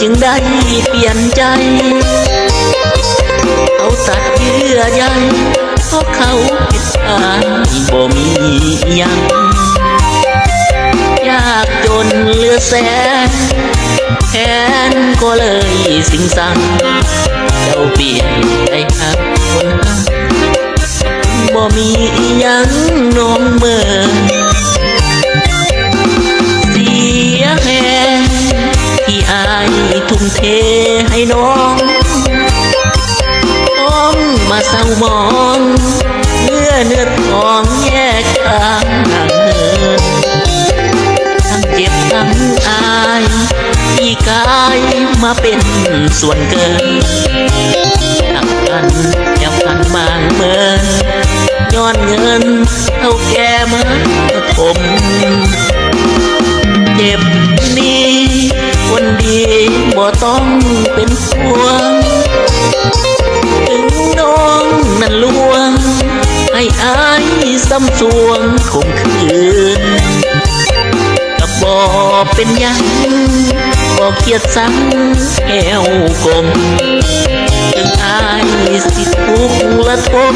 จึงได้เปลี่ยนใจเขาตัดเยื่อใยเพราะเขาผิดทางบ่มีหยังยากจนเหลือแสนแค้นก็เลยสิงสังเจ้าเปลี่ยนใจหักคนหักบ่มีหยังน้องเมื่อเสียแหงที่อายทุ่มเทให้น้องต้องมาเศร้ามองเมื่อเนื้อทองแยกทางห่างเหินทั้งเจ็บทั้งอายที่กายมาเป็นส่วนเกินหักกันอย่าพันบางเมินย้อนเงินเท่าแก่มาผมเจ็บนี้คนดีบ่ต้องเป็นห่วงถึงน้องนั้นลวงให้อายซ้ำสวงคมคืนกับบ่เป็นยังบ่เกียดสังแอวกลมถึงอายสิทุกข์ละทน